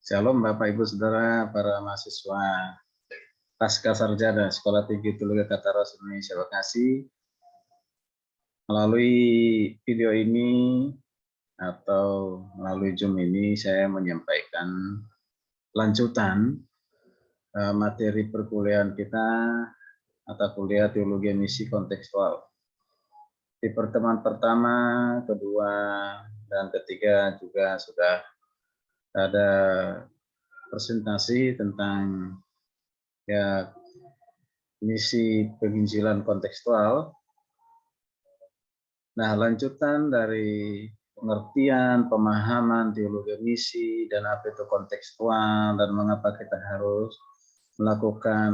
Shalom Bapak Ibu Saudara, para mahasiswa Pasca Sarjana Sekolah Tinggi Teologi Tata Ros Indonesia Bekasi. Melalui video ini atau melalui Zoom ini saya menyampaikan lanjutan materi perkuliahan kita atau kuliah Teologi Misi Kontekstual. Di pertemuan pertama, kedua, dan ketiga juga sudah ada presentasi tentang misi penginjilan kontekstual. Nah, lanjutan dari pengertian, pemahaman teologi misi dan apa itu kontekstual dan mengapa kita harus melakukan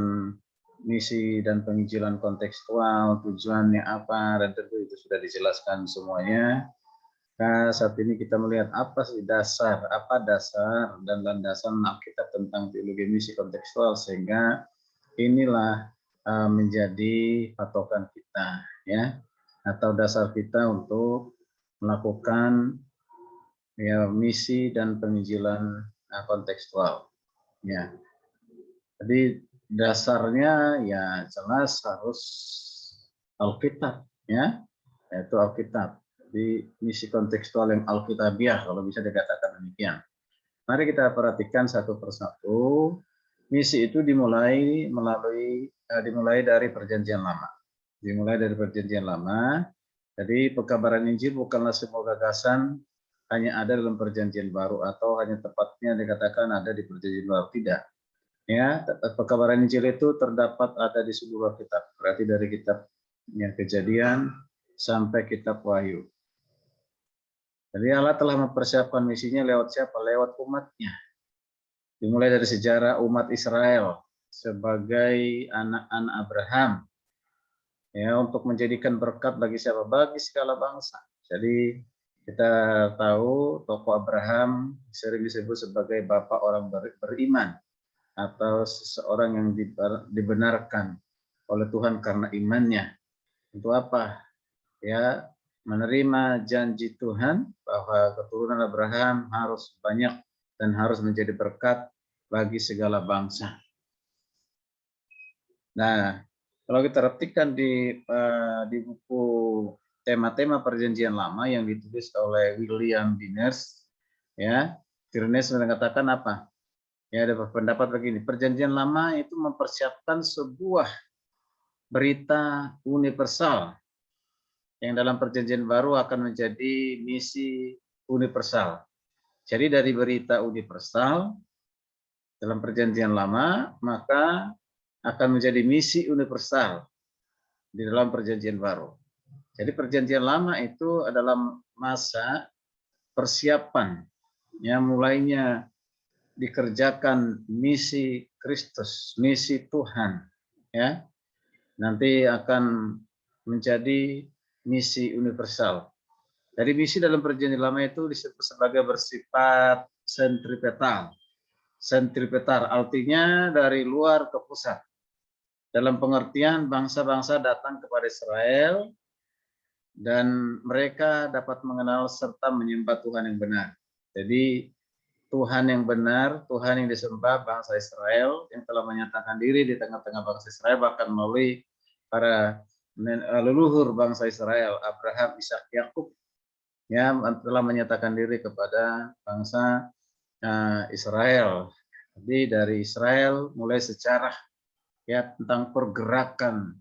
misi dan penginjilan kontekstual, tujuannya apa, dan tentu itu sudah dijelaskan semuanya. Nah, saat ini kita melihat apa sih dasar dan landasan Alkitab tentang teologi misi kontekstual, sehingga inilah menjadi patokan kita, ya, atau dasar kita untuk melakukan misi dan penginjilan kontekstual. Ya, jadi dasarnya ya jelas harus Alkitab, ya, yaitu Alkitab. Di misi kontekstual yang alkitabiah, kalau bisa dikatakan demikian. Mari kita perhatikan satu persatu. Misi itu dimulai dari Perjanjian Lama. Dimulai dari Perjanjian Lama. Jadi pekabaran Injil bukanlah sebuah gagasan hanya ada dalam Perjanjian Baru atau hanya tepatnya dikatakan ada di Perjanjian Baru, tidak. Ya, pekabaran Injil itu terdapat ada di seluruh kitab. Berarti dari kitab Kejadian sampai kitab Wahyu. Jadi Allah telah mempersiapkan misinya lewat siapa? Lewat umatnya. Dimulai dari sejarah umat Israel sebagai anak-anak Abraham, ya, untuk menjadikan berkat bagi siapa? Bagi segala bangsa. Jadi kita tahu tokoh Abraham sering disebut sebagai bapak orang beriman atau seseorang yang dibenarkan oleh Tuhan karena imannya. Untuk apa? Ya, menerima janji Tuhan bahwa keturunan Abraham harus banyak dan harus menjadi berkat bagi segala bangsa. Nah, kalau kita perhatikan di buku tema-tema Perjanjian Lama yang ditulis oleh William Diners, ya, Diners mengatakan apa? Ya, ada pendapat begini: Perjanjian Lama itu mempersiapkan sebuah berita universal yang dalam Perjanjian Baru akan menjadi misi universal. Jadi dari berita universal dalam Perjanjian Lama, maka akan menjadi misi universal di dalam Perjanjian Baru. Jadi Perjanjian Lama itu adalah masa persiapan, yang mulainya dikerjakan misi Kristus, misi Tuhan, ya, nanti akan menjadi misi universal. Jadi misi dalam Perjanjian Lama itu disebut sebagai bersifat sentripetal. Sentripetal artinya dari luar ke pusat. Dalam pengertian bangsa-bangsa datang kepada Israel dan mereka dapat mengenal serta menyembah Tuhan yang benar. Jadi Tuhan yang benar, Tuhan yang disembah bangsa Israel yang telah menyatakan diri di tengah-tengah bangsa Israel, bahkan melalui para leluhur bangsa Israel, Abraham, Ishak, Yakub, ya, telah menyatakan diri kepada bangsa Israel. Jadi dari Israel mulai sejarah, ya, tentang pergerakan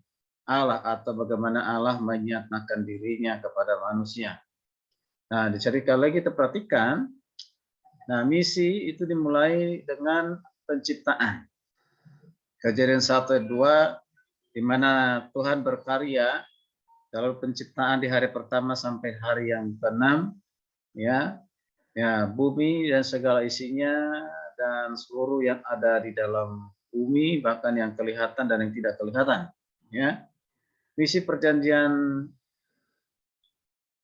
Allah atau bagaimana Allah menyatakan dirinya kepada manusia. Nah, jadi kalau kita perhatikan, nah, misi itu dimulai dengan penciptaan. Kejadian 1 ayat 2, di mana Tuhan berkarya dalam penciptaan di hari pertama sampai hari yang ke-6, ya, bumi dan segala isinya dan seluruh yang ada di dalam bumi, bahkan yang kelihatan dan yang tidak kelihatan, ya. Misi perjanjian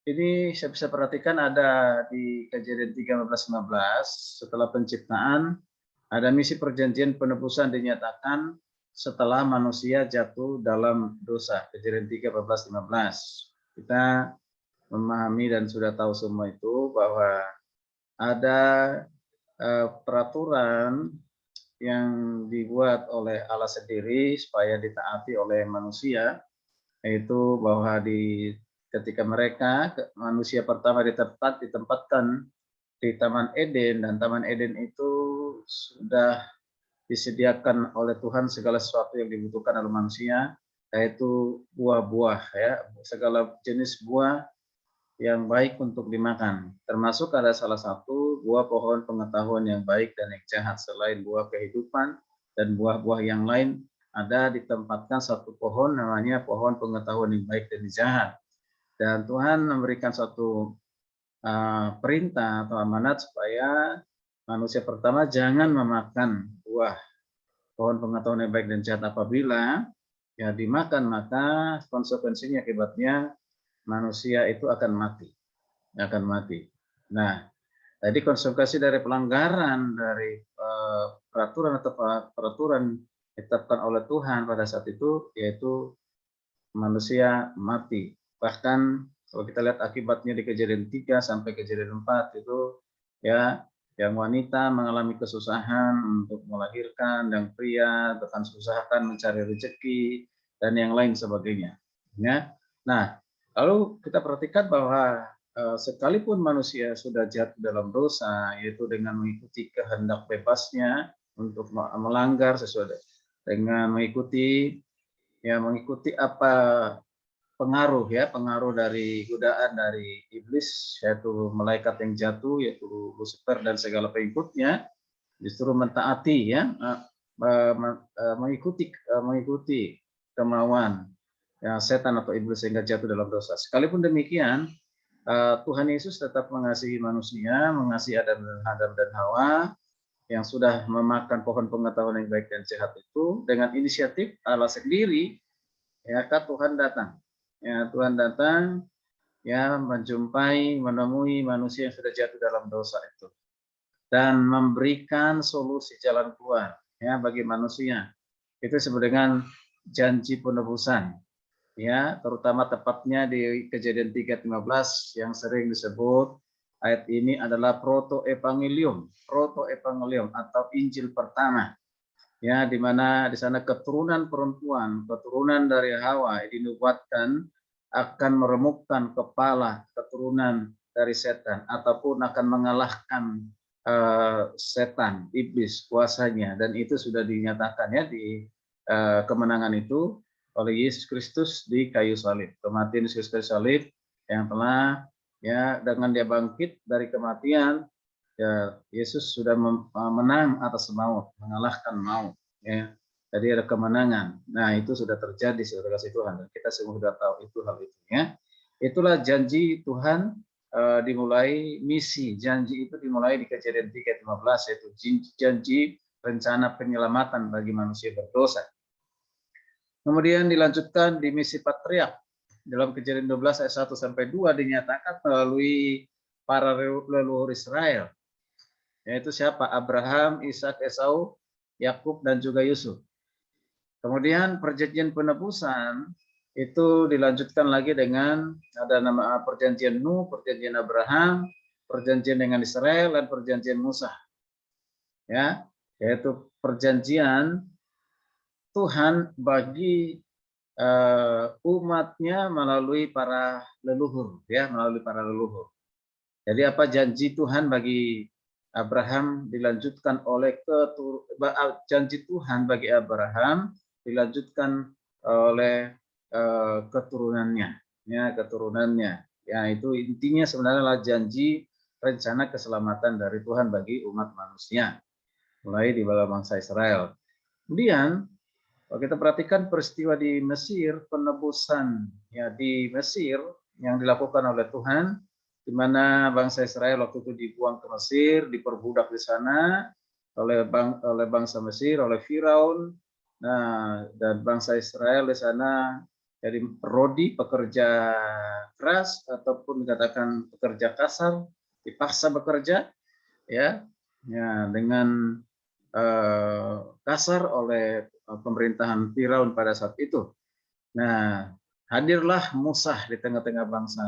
ini saya bisa perhatikan ada di Kejadian 3:15, setelah penciptaan ada misi perjanjian penebusan dinyatakan setelah manusia jatuh dalam dosa. Kejadian 3:14-15. Kita memahami dan sudah tahu semua itu bahwa ada peraturan yang dibuat oleh Allah sendiri supaya ditaati oleh manusia, yaitu bahwa ketika manusia pertama ditempatkan di Taman Eden, dan Taman Eden itu sudah disediakan oleh Tuhan segala sesuatu yang dibutuhkan oleh manusia, yaitu buah-buah, ya, segala jenis buah yang baik untuk dimakan. Termasuk ada salah satu buah pohon pengetahuan yang baik dan yang jahat. Selain buah kehidupan dan buah-buah yang lain, ada ditempatkan satu pohon namanya pohon pengetahuan yang baik dan yang jahat. Dan Tuhan memberikan suatu perintah atau amanat supaya manusia pertama jangan memakan buah pohon pengetahuan yang baik dan jahat. Apabila ya dimakan, maka konsekuensinya akibatnya manusia itu akan mati. Nah, jadi konsekuensi dari pelanggaran dari peraturan ditetapkan oleh Tuhan pada saat itu, yaitu manusia mati. Bahkan kalau kita lihat akibatnya di Kejadian 3 sampai Kejadian 4 itu, ya, yang wanita mengalami kesusahan untuk melahirkan, dan pria bahkan susahkan mencari rezeki dan yang lain sebagainya. Ya. Nah, lalu kita perhatikan bahwa sekalipun manusia sudah jatuh dalam dosa, yaitu dengan mengikuti kehendak bebasnya untuk melanggar sesuai dengan mengikuti apa pengaruh dari godaan dari iblis, yaitu malaikat yang jatuh, yaitu Lucifer dan segala pengikutnya, justru mentaati, mengikuti kemauan setan atau iblis sehingga jatuh dalam dosa. Sekalipun demikian, Tuhan Yesus tetap mengasihi manusia, mengasihi Adam dan Hawa yang sudah memakan pohon pengetahuan yang baik dan jahat itu. Dengan inisiatif Allah sendiri, ya, Tuhan datang. Ya, Tuhan datang, ya, menemui manusia yang sudah jatuh dalam dosa itu, dan memberikan solusi jalan keluar, ya, bagi manusia. Itu disebut dengan janji penebusan, ya, terutama tepatnya di Kejadian 3:15 yang sering disebut ayat ini adalah protoevangelium atau Injil pertama. Ya, di mana di sana keturunan perempuan, keturunan dari Hawa dinubuatkan akan meremukkan kepala keturunan dari setan, ataupun akan mengalahkan setan, iblis, kuasanya. Dan itu sudah dinyatakan, ya, di kemenangan itu oleh Yesus Kristus di kayu salib. Kematian Yesus Kristus salib yang telah, ya, dengan dia bangkit dari kematian, ya, Yesus sudah menang atas maut, mengalahkan maut, ya. Jadi ada kemenangan. Nah, itu sudah terjadi, saudara kasih Tuhan, dan kita semua sudah tahu itu hal itu, ya. Itulah janji Tuhan, dimulai misi. Janji itu dimulai di Kejadian 3:15, yaitu janji rencana penyelamatan bagi manusia berdosa. Kemudian dilanjutkan di misi patriark. Dalam Kejadian 12 ayat 1 sampai 2 dinyatakan melalui para leluhur Israel. Yaitu siapa? Abraham, Ishak, Esau, Yakub, dan juga Yusuf. Kemudian perjanjian penebusan itu dilanjutkan lagi dengan ada nama perjanjian Nuh, perjanjian Abraham, perjanjian dengan Israel, dan perjanjian Musa. Ya, yaitu perjanjian Tuhan bagi umatnya melalui para leluhur, ya, melalui para leluhur. Jadi apa janji Tuhan bagi Abraham dilanjutkan oleh janji Tuhan bagi Abraham dilanjutkan oleh keturunannya, ya, keturunannya. Ya, itu intinya sebenarnya adalah janji rencana keselamatan dari Tuhan bagi umat manusia, mulai di bala bangsa Israel. Kemudian kalau kita perhatikan peristiwa di Mesir, penebusan, ya, di Mesir yang dilakukan oleh Tuhan, di mana bangsa Israel waktu itu dibuang ke Mesir, diperbudak di sana oleh bangsa Mesir, oleh Firaun. Nah, dan bangsa Israel di sana jadi rodi, pekerja keras, ataupun dikatakan pekerja kasar, dipaksa bekerja, ya, dengan kasar oleh pemerintahan Firaun pada saat itu. Nah, hadirlah Musa di tengah-tengah bangsa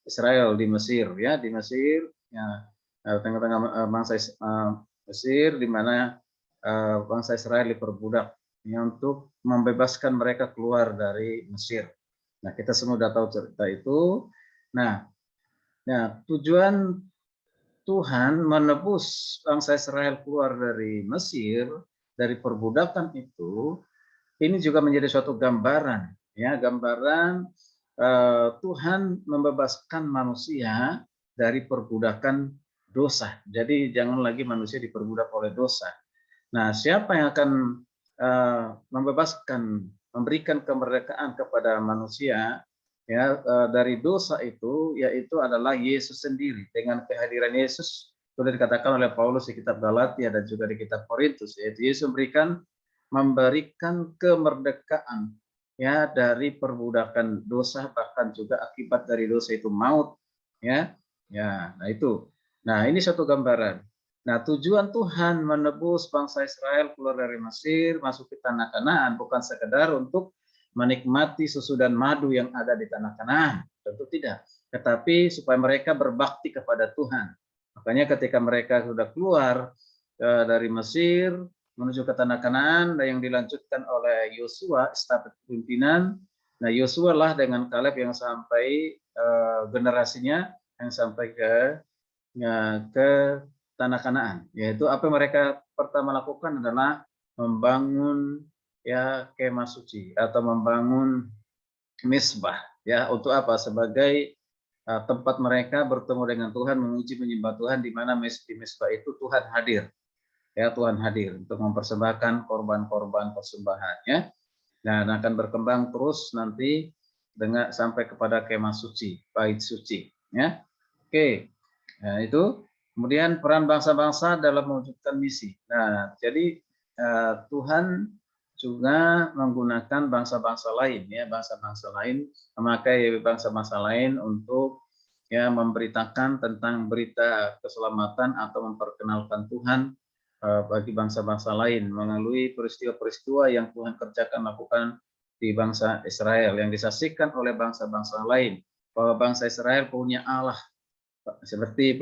Israel di Mesir, ya, di Mesir, ya, tengah-tengah bangsa Mesir, di mana bangsa Israel diperbudak, ya, untuk membebaskan mereka keluar dari Mesir. Nah, kita semua sudah tahu cerita itu. Nah, tujuan Tuhan menebus bangsa Israel keluar dari Mesir, dari perbudakan itu, ini juga menjadi suatu gambaran, ya, gambaran Tuhan membebaskan manusia dari perbudakan dosa. Jadi jangan lagi manusia diperbudak oleh dosa. Nah, siapa yang akan memberikan kemerdekaan kepada manusia, ya, dari dosa itu, yaitu adalah Yesus sendiri. Dengan kehadiran Yesus sudah dikatakan oleh Paulus di kitab Galatia dan juga di kitab Korintus, yaitu Yesus memberikan kemerdekaan, ya, dari perbudakan dosa, bahkan juga akibat dari dosa itu maut, ya. Nah itu. Nah, ini satu gambaran. Nah, tujuan Tuhan menebus bangsa Israel keluar dari Mesir, masuk ke tanah Kanaan, bukan sekedar untuk menikmati susu dan madu yang ada di tanah Kanaan, tentu tidak. Tetapi supaya mereka berbakti kepada Tuhan. Makanya ketika mereka sudah keluar dari Mesir menuju ke tanah Kanaan, yang dilanjutkan oleh Yosua, estafet pimpinan. Nah, Yosua lah dengan Kaleb yang sampai generasinya yang sampai ke tanah Kanaan, yaitu apa yang mereka pertama lakukan adalah membangun, ya, kemah suci atau membangun misbah, ya, untuk apa? Sebagai tempat mereka bertemu dengan Tuhan, memuji menyembah Tuhan, di mana di misbah itu Tuhan hadir, ya, Tuhan hadir untuk mempersembahkan korban-korban persembahannya. Dan akan berkembang terus nanti dengan sampai kepada kemah suci, bait suci, ya. Oke. Nah, itu kemudian peran bangsa-bangsa dalam mewujudkan misi. Nah, jadi Tuhan juga menggunakan bangsa-bangsa lain, ya, bangsa-bangsa lain, memakai bangsa-bangsa lain untuk, ya, memberitakan tentang berita keselamatan atau memperkenalkan Tuhan bagi bangsa-bangsa lain melalui peristiwa-peristiwa yang Tuhan kerjakan lakukan di bangsa Israel, yang disaksikan oleh bangsa-bangsa lain bahwa bangsa Israel punya Allah, seperti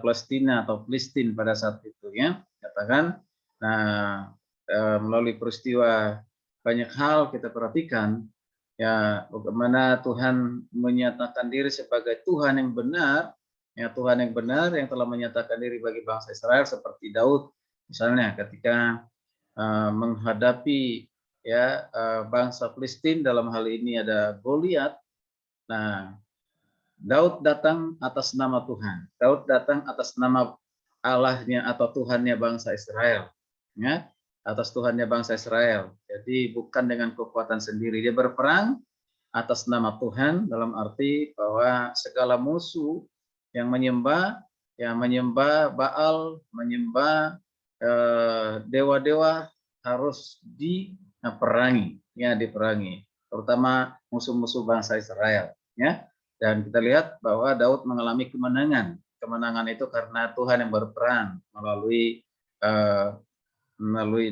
Palestina atau Palestina pada saat itu, ya, katakan. Nah, melalui peristiwa banyak hal kita perhatikan, ya, bagaimana Tuhan menyatakan diri sebagai Tuhan yang benar, ya, Tuhan yang benar yang telah menyatakan diri bagi bangsa Israel, seperti Daud misalnya ketika menghadapi, ya, bangsa Palestina, dalam hal ini ada Goliat. Nah, Daud datang atas nama Tuhan. Daud datang atas nama Allahnya atau Tuhannya bangsa Israel, ya, atas Tuhannya bangsa Israel. Jadi bukan dengan kekuatan sendiri, dia berperang atas nama Tuhan, dalam arti bahwa segala musuh yang menyembah Baal, menyembah dewa-dewa harus diperangi, ya, diperangi, terutama musuh-musuh bangsa Israel, ya. Dan kita lihat bahwa Daud mengalami kemenangan. Kemenangan itu karena Tuhan yang berperan melalui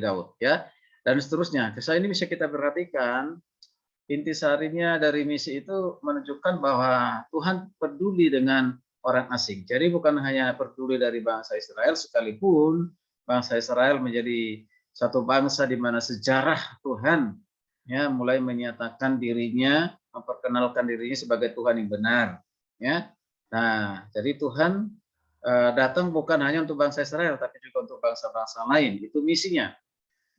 Daud, ya. Dan seterusnya. Kisah ini bisa kita perhatikan, intisarinya dari misi itu menunjukkan bahwa Tuhan peduli dengan orang asing. Jadi bukan hanya peduli dari bangsa Israel, sekalipun bangsa Israel menjadi satu bangsa di mana sejarah Tuhan, ya, mulai menyatakan dirinya, memperkenalkan dirinya sebagai Tuhan yang benar, ya. Nah, jadi Tuhan datang bukan hanya untuk bangsa Israel, tapi juga untuk bangsa-bangsa lain. Itu misinya.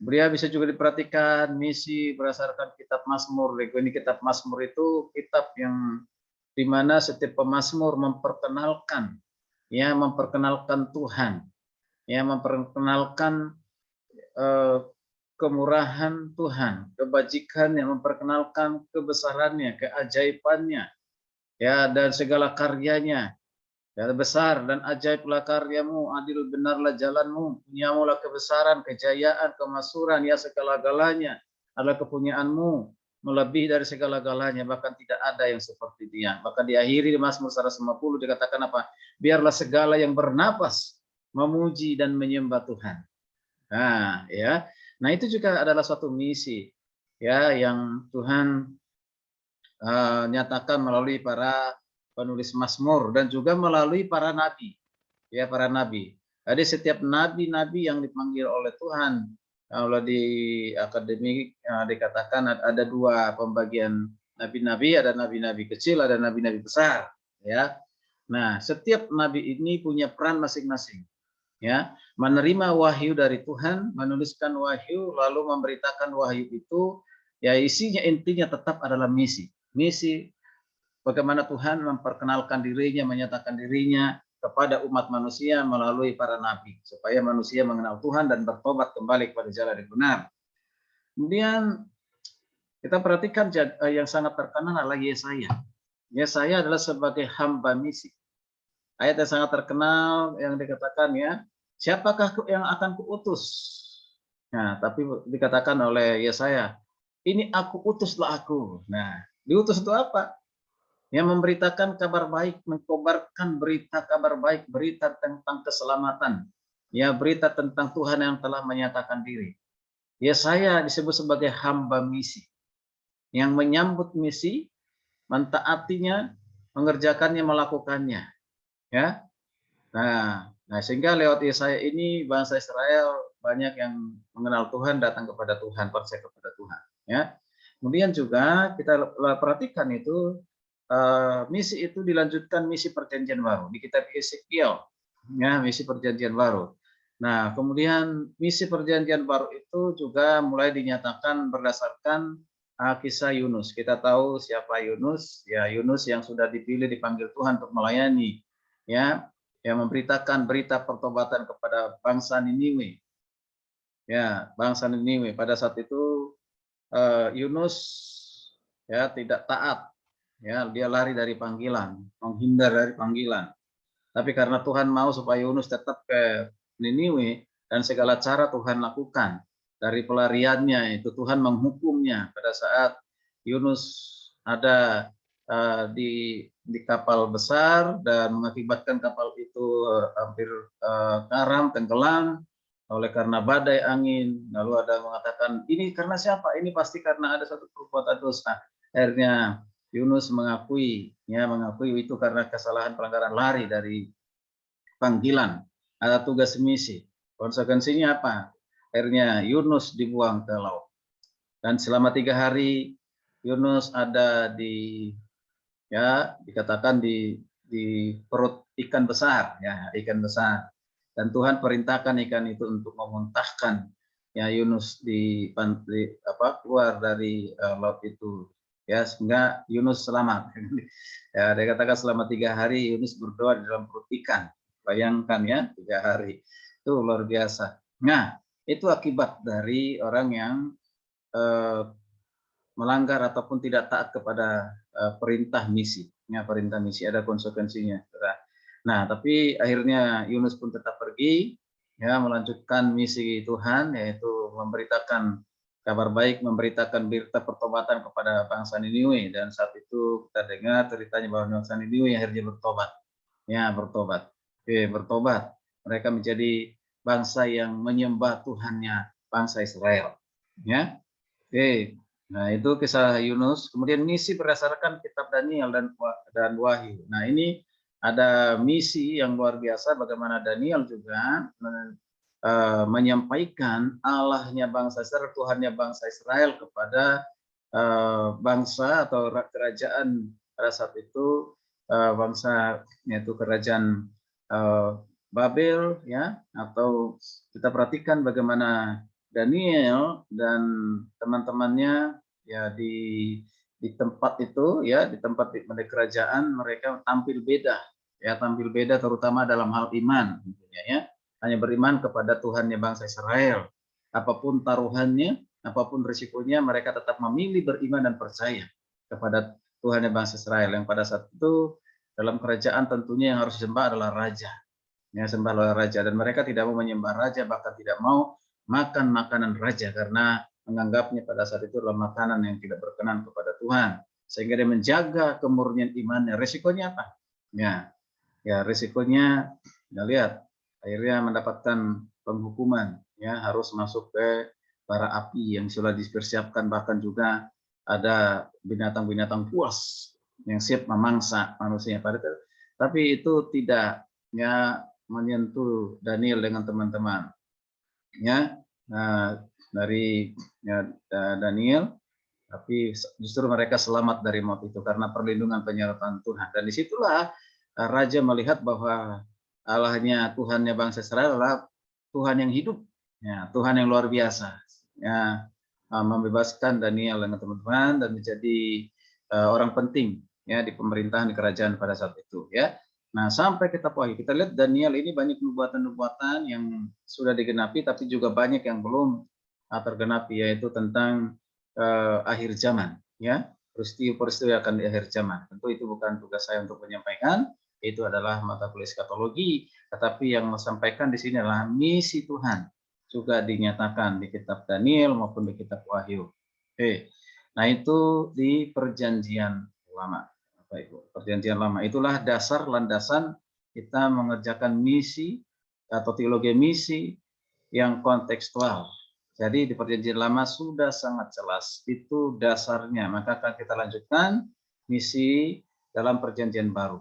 Beliau bisa juga diperhatikan misi berdasarkan kitab Mazmur. Ini kitab Mazmur itu kitab yang di mana setiap pemazmur memperkenalkan, ya, memperkenalkan Tuhan, ya, memperkenalkan kemurahan Tuhan, kebajikan yang memperkenalkan kebesarannya, keajaibannya, ya, dan segala karyanya. Ya, besar dan ajaiblah karyamu, adil benarlah jalanmu, punyamulah kebesaran, kejayaan, kemasyhuran, ya, segala-galanya adalah kepunyaanmu, melebihi dari segala-galanya, bahkan tidak ada yang seperti dia. Bahkan diakhiri di Mazmur 150 dikatakan apa? Biarlah segala yang bernapas memuji dan menyembah Tuhan. Nah, ya. Nah, itu juga adalah suatu misi, ya, yang Tuhan nyatakan melalui para penulis Mazmur dan juga melalui para nabi. ya para nabi. Jadi setiap nabi-nabi yang dipanggil oleh Tuhan, kalau di akademik dikatakan ada dua pembagian nabi-nabi, ada nabi-nabi kecil, ada nabi-nabi besar, ya. Nah, setiap nabi ini punya peran masing-masing, ya. Menerima wahyu dari Tuhan, menuliskan wahyu, lalu memberitakan wahyu itu, ya isinya intinya tetap adalah misi. Misi bagaimana Tuhan memperkenalkan dirinya, menyatakan dirinya kepada umat manusia melalui para nabi, supaya manusia mengenal Tuhan dan bertobat kembali kepada jalan yang benar. Kemudian kita perhatikan yang sangat terkenal adalah Yesaya. Yesaya adalah sebagai hamba misi. Ayat yang sangat terkenal yang dikatakan, ya, siapakah yang akan kuutus? Nah, tapi dikatakan oleh Yesaya, ini aku utuslah aku. Nah, diutus itu apa? Yang memberitakan kabar baik, mengobarkan berita kabar baik, berita tentang keselamatan, ya, berita tentang Tuhan yang telah menyatakan diri. Yesaya disebut sebagai hamba misi, yang menyambut misi, mentaatinya, mengerjakannya, melakukannya, ya. Nah, sehingga lewat Yesaya ini bangsa Israel banyak yang mengenal Tuhan, datang kepada Tuhan, percaya kepada Tuhan, ya. Kemudian juga kita perhatikan itu misi itu dilanjutkan misi perjanjian baru di kitab Ezekiel, ya, misi perjanjian baru. Nah, kemudian misi perjanjian baru itu juga mulai dinyatakan berdasarkan kisah Yunus. Kita tahu siapa Yunus, ya, Yunus yang sudah dipilih dipanggil Tuhan untuk melayani, ya, yang memberitakan berita pertobatan kepada bangsa Niniwe, ya, bangsa Niniwe. Pada saat itu Yunus, ya, tidak taat, ya, dia lari dari panggilan, menghindar dari panggilan. Tapi karena Tuhan mau supaya Yunus tetap ke Niniwe, dan segala cara Tuhan lakukan. Dari pelariannya itu Tuhan menghukumnya pada saat Yunus ada di kapal besar dan mengakibatkan kapal itu hampir karam, tenggelam oleh karena badai angin. Lalu ada mengatakan, ini karena siapa? Ini pasti karena ada satu perbuatan dosa. Akhirnya Yunus mengakui, ya, mengakui itu karena kesalahan pelanggaran, lari dari panggilan, ada tugas misi. Konsekuensinya apa? Akhirnya Yunus dibuang ke laut. Dan selama 3 hari Yunus ada di, ya, dikatakan di perut ikan besar, ya, ikan besar. Dan Tuhan perintahkan ikan itu untuk memuntahkan, ya, Yunus keluar dari laut itu, ya, sehingga Yunus selamat. Ya, dikatakan selama 3 hari Yunus berdoa di dalam perut ikan. Bayangkan, ya, 3 hari itu luar biasa. Nah, itu akibat dari orang yang melanggar ataupun tidak taat kepada perintah misi. Ya, perintah misi ada konsekuensinya. Nah, tapi akhirnya Yunus pun tetap pergi, ya, melanjutkan misi Tuhan, yaitu memberitakan kabar baik, memberitakan berita pertobatan kepada bangsa Niniwe. Dan saat itu kita dengar ceritanya bahwa bangsa Niniwe akhirnya bertobat, ya, bertobat. Oke, bertobat. Mereka menjadi bangsa yang menyembah Tuhannya bangsa Israel, ya. Oke. Nah, itu kisah Yunus. Kemudian misi berdasarkan kitab Daniel dan Wahyu. Nah, ini ada misi yang luar biasa bagaimana Daniel juga menyampaikan Allahnya bangsa Israel, Tuhannya bangsa Israel kepada bangsa atau kerajaan pada saat itu, bangsa, yaitu kerajaan Babel, ya, atau kita perhatikan bagaimana Daniel dan teman-temannya, ya, di tempat itu, ya, di tempat di kerajaan mereka tampil beda, ya, tampil beda terutama dalam hal iman, tentunya, ya, hanya beriman kepada Tuhannya bangsa Israel. Apapun taruhannya, apapun risikonya, mereka tetap memilih beriman dan percaya kepada Tuhannya bangsa Israel, yang pada saat itu dalam kerajaan tentunya yang harus disembah adalah raja, ya, sembah oleh raja, dan mereka tidak mau menyembah raja, bahkan tidak mau makan makanan raja karena menganggapnya pada saat itu adalah makanan yang tidak berkenan kepada Tuhan, sehingga dia menjaga kemurnian imannya. Resikonya apa? Ya, resikonya, kita lihat, akhirnya mendapatkan penghukuman, ya, harus masuk ke bara api yang sudah dipersiapkan, bahkan juga ada binatang-binatang buas yang siap memangsa manusia. Tapi itu tidak, ya, menyentuh Daniel dengan teman-teman. Ya, dari Daniel, tapi justru mereka selamat dari maut itu karena perlindungan penyertaan Tuhan. Dan disitulah raja melihat bahwa Allahnya, Tuhannya bangsa Israel adalah Tuhan yang hidup, ya, Tuhan yang luar biasa, ya, membebaskan Daniel dengan teman-teman dan menjadi orang penting, ya, di pemerintahan di kerajaan pada saat itu, ya. Nah, sampai kita lihat Daniel ini banyak nubuatan-nubuatan yang sudah digenapi, tapi juga banyak yang belum tergenapi, yaitu tentang akhir zaman, ya, peristiwa-peristiwa akan di akhir zaman. Tentu itu bukan tugas saya untuk menyampaikan, itu adalah mata kuliah eskatologi, tetapi yang sampaikan di sini adalah misi Tuhan juga dinyatakan di kitab Daniel maupun di kitab Wahyu. Oke. Nah, itu di perjanjian lama. Bapak Ibu, perjanjian lama itulah dasar landasan kita mengerjakan misi atau teologi misi yang kontekstual. Jadi di perjanjian lama sudah sangat jelas, itu dasarnya. Maka akan kita lanjutkan misi dalam perjanjian baru.